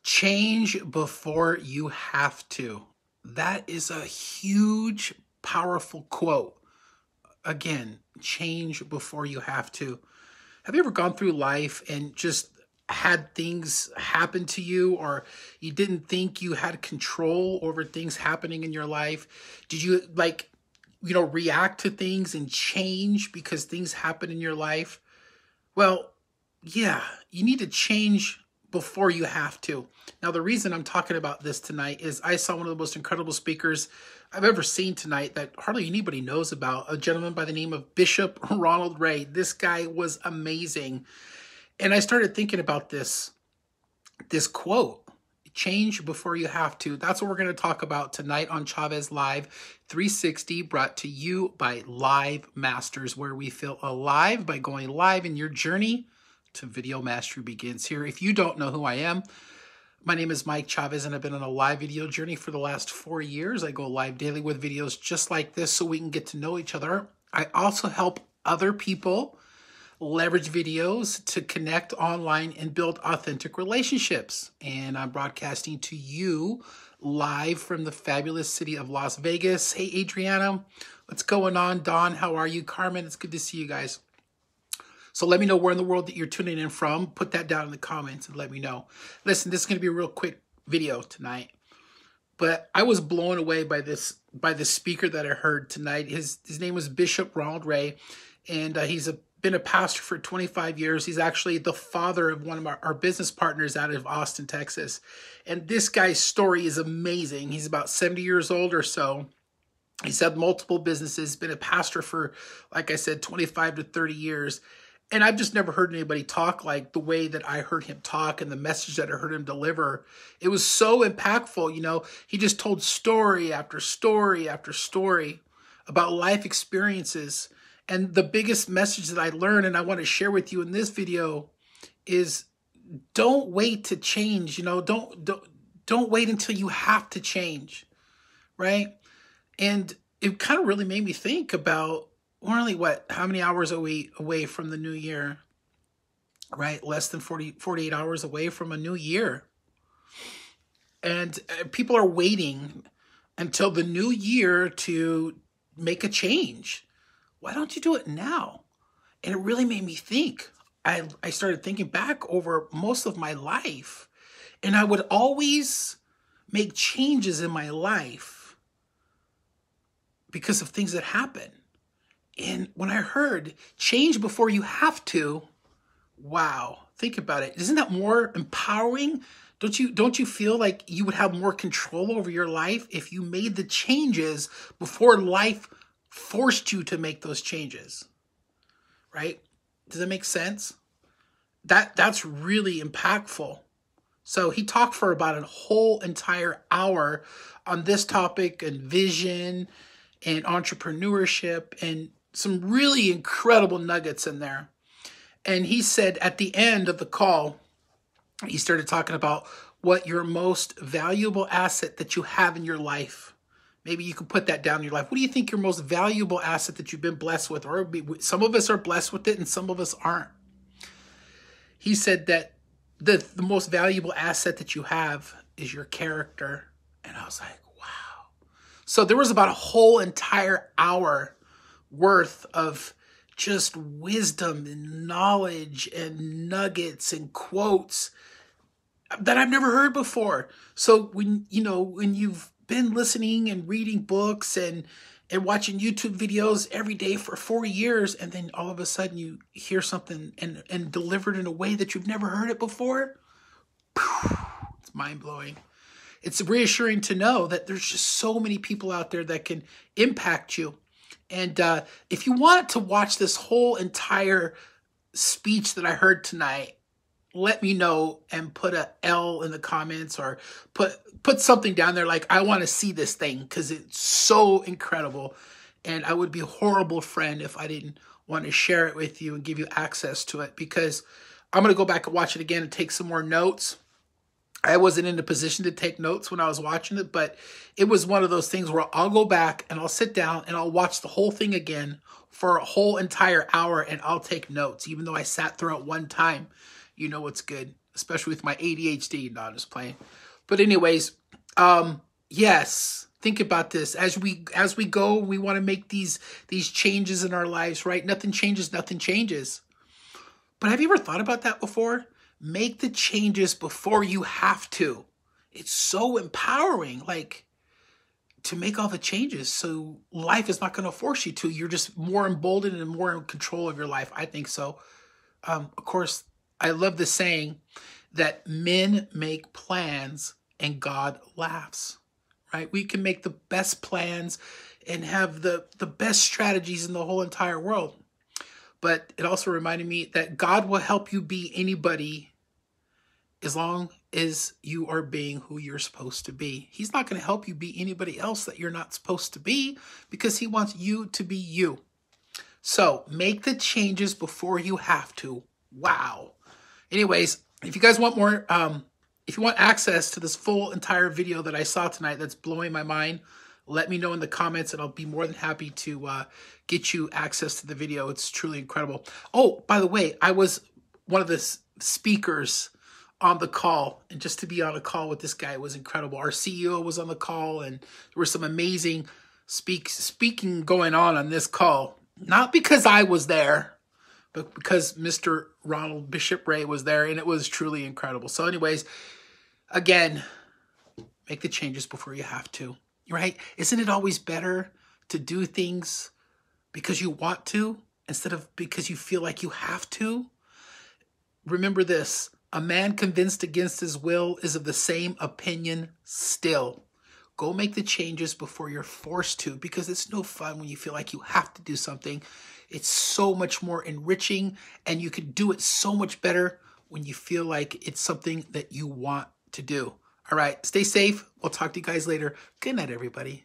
Change before you have to. That is a huge, powerful quote. Again, change before you have to. Have you ever gone through life and just had things happen to you, or you didn't think you had control over things happening in your life? Did you react to things and change because things happen in your life? Well, yeah, you need to change before you have to. Now, the reason I'm talking about this tonight is I saw one of the most incredible speakers I've ever seen tonight that hardly anybody knows about, a gentleman by the name of Bishop Ronald Ray. This guy was amazing. And I started thinking about this quote, change before you have to. That's what we're going to talk about tonight on Chavez Live 360, brought to you by Live Masters, where we feel alive by going live, and your journey to video mastery begins here. If you don't know who I am, my name is Mike Chavez, and I've been on a live video journey for the last 4 years. I go live daily with videos just like this so we can get to know each other. I also help other people leverage videos to connect online and build authentic relationships. And I'm broadcasting to you live from the fabulous city of Las Vegas. Hey, Adriana, what's going on? Don, how are you? Carmen, it's good to see you guys. So let me know where in the world that you're tuning in from. Put that down in the comments and let me know. Listen, this is going to be a real quick video tonight. But I was blown away by the speaker that I heard tonight. His name was Bishop Ronald Ray, and he's been a pastor for 25 years. He's actually the father of one of our business partners out of Austin, Texas. And this guy's story is amazing. He's about 70 years old or so. He's had multiple businesses, been a pastor for, like I said, 25 to 30 years. And I've just never heard anybody talk like the way that I heard him talk and the message that I heard him deliver. It was so impactful. You know, he just told story after story after story about life experiences. And the biggest message that I learned, and I want to share with you in this video, is don't wait to change. You know, don't wait until you have to change, right? And it kind of really made me think about, we're only, how many hours away from the new year, right? Less than 48 hours away from a new year. And people are waiting until the new year to make a change. Why don't you do it now? And it really made me think. I started thinking back over most of my life, and I would always make changes in my life because of things that happen. And when I heard change before you have to, wow, think about it. Isn't that more empowering? Don't you feel like you would have more control over your life if you made the changes before life forced you to make those changes, right? Does that make sense? That's really impactful. So he talked for about a whole entire hour on this topic and vision and entrepreneurship and some really incredible nuggets in there. And he said at the end of the call, he started talking about what your most valuable asset that you have in your life. Maybe you can put that down in your life. What do you think your most valuable asset that you've been blessed with? Or some of us are blessed with it and some of us aren't. He said that the most valuable asset that you have is your character. And I was like, wow. So there was about a whole entire hour worth of just wisdom and knowledge and nuggets and quotes that I've never heard before. So when you've been listening and reading books and watching YouTube videos every day for 4 years, and then all of a sudden you hear something and delivered in a way that you've never heard it before, it's mind-blowing. It's reassuring to know that there's just so many people out there that can impact you. And if you want to watch this whole entire speech that I heard tonight, let me know and put a L in the comments, or put something down there like, I want to see this thing because it's so incredible. And I would be a horrible friend if I didn't want to share it with you and give you access to it, because I'm going to go back and watch it again and take some more notes. I wasn't in a position to take notes when I was watching it, but it was one of those things where I'll go back and I'll sit down and I'll watch the whole thing again for a whole entire hour, and I'll take notes. Even though I sat through it one time, you know what's good. especially with my ADHD. No, I'm just playing. But anyways, yes, think about this. As we go, we want to make these changes in our lives, right? Nothing changes, nothing changes. But have you ever thought about that before? Make the changes before you have to. It's so empowering, like, to make all the changes. So life is not going to force you to. You're just more emboldened and more in control of your life. I think so. Of course, I love the saying that men make plans and God laughs, right? We can make the best plans and have the best strategies in the whole entire world. But it also reminded me that God will help you be anybody as long as you are being who you're supposed to be. He's not going to help you be anybody else that you're not supposed to be, because he wants you to be you. So make the changes before you have to. Wow. Anyways, if you guys want more, if you want access to this full entire video that I saw tonight that's blowing my mind, let me know in the comments and I'll be more than happy to get you access to the video. It's truly incredible. Oh, by the way, I was one of the speakers on the call, and just to be on a call with this guy was incredible. Our CEO was on the call, and there were some amazing speaking going on this call. Not because I was there, but because Mr. Ronald Bishop Ray was there, and it was truly incredible. So anyways, again, make the changes before you have to, right? Isn't it always better to do things because you want to instead of because you feel like you have to? Remember this: a man convinced against his will is of the same opinion still. Go make the changes before you're forced to, because it's no fun when you feel like you have to do something. It's so much more enriching, and you can do it so much better when you feel like it's something that you want to do. All right, stay safe. We'll talk to you guys later. Good night, everybody.